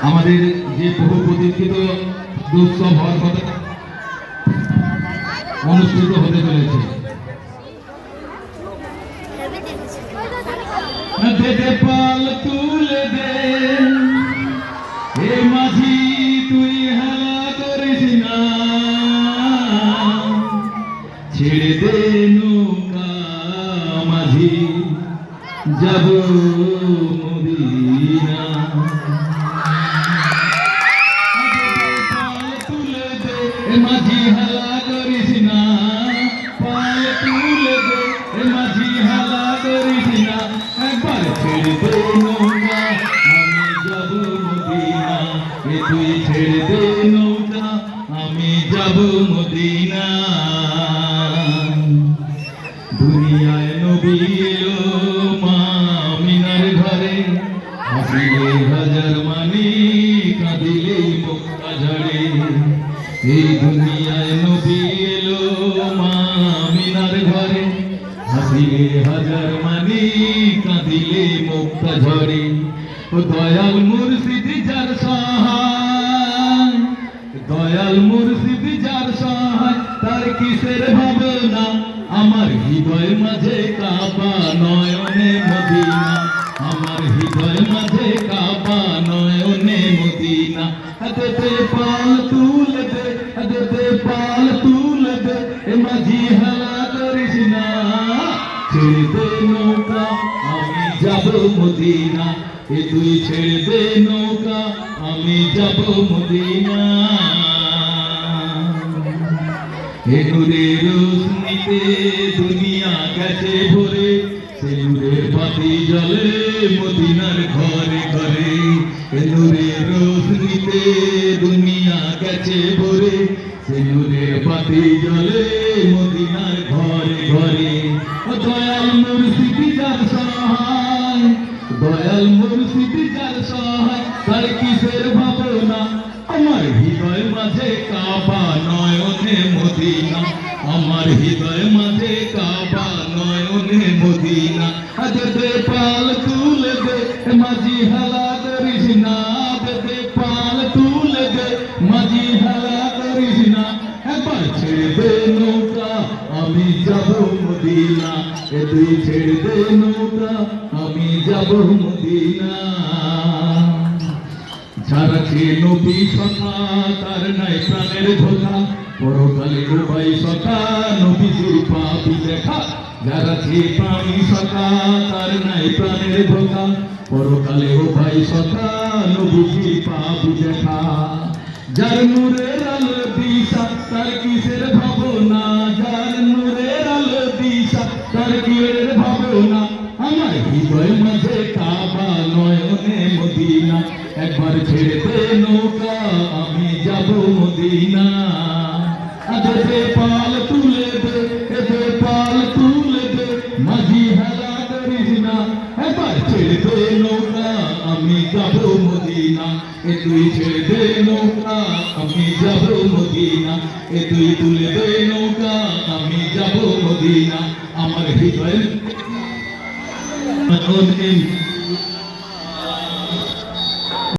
আমাদের যে বহু প্রতীক্ষিত দুঃসব হওয়ার কথা অনুষ্ঠিত হতে চলেছে। দে পাল তুলে দে হে মাঝি তুই হেলা করিস না, ছেড়ে দে নৌকা মাঝি যাব মদিনা। তুলে দে মাঝি হেলা করিস না, পাল তুলে দে মাঝি হেলা করিস না, একবার ছেড়ে দে নৌকা আমি যাব মদিনা, এ তুই ছেড়ে দে নৌকা আমি যাব মদিনা। দুনিয়ায় নবী এলো মা আমিনার ঘরে, হাসিলে হাজার মানি কাঁদিলে মুক্তা ঝরে। এই দুনিয়ায় নবী এলো মা আমিনার ঘরে, হাসিলে হাজার মানি কাঁদিলে মুক্তা ঝরে। ও দয়াল মুর্শিদ যার সহায়, দয়াল মুর্শিদ যার সহায়, তার কিসের ভাবনা, আমার হৃদয় মাঝে কাবা নয়নে মদিনা, আমার হৃদয় মাঝে কাবা নয়নে মদিনা। দে পাল তুলে দে, দে পাল তুলে দে এ মাঝি হেলা করিস না, ছেড়ে দে নৌকা আমি যাব মদিনা, এ তুই ছেড়ে দে নৌকা আমি যাব মদিনা। হে নূরের রোশনীতে দুনিয়া গেছে ভরে, সে নূরের বাতি জ্বলে মদিনার ঘরে ঘরে। হে নূরের রোশনীতে দুনিয়া গেছে ভরে, সে নূরের বাতি জ্বলে মদিনার ঘরে ঘরে। দয়াল মুর্শিদ যার সহায়, দয়াল মুর্শিদ যার সহায়, তার কিসের ভাবনা, আমার হৃদয় মাঝে কাবা নয়নে মদিনা, আমার হৃদয় মাঝে কাবা নয়নে মদিনা। দে পাল তুলে দে মাঝি হেলা করিস না, দে পাল তুলে দে মাঝি হেলা করিস না, একবার ছেড়ে দে নৌকা আমি যাব মদিনা, এ তুই ছেড়ে দে নৌকা আমি যাব মদিনা। যারা ছে নবী সখা তার নাই প্রাণের ধোকা, পরকালে উপায় সখা নবীজির পাবি দেখা। যারা ছে প্রাণী সখা তার নাই প্রাণের ধোকা, পরকালে উপায় সখা নবীজির পাবি দেখা। যার নূরের আলো দিশা তার কিসের ভাবনা, যার নূরের আলো দিশা তার কিসের ভাবনা, আমার হৃদয় মাঝে কাবা নয়নে মদিনা, একবার ছেড়ে দে নৌকা আমি যাব মদিনা। দে পাল তুলে দে, দে পাল তুলে দে মাঝি হেলা করিস না, একবার ছেড়ে দে নৌকা আমি যাব মদিনা, এ তুই ছেড়ে দে নৌকা আমি যাব মদিনা, এ তুই তুলে দে নৌকা আমি যাব মদিনা। আমার হৃদয়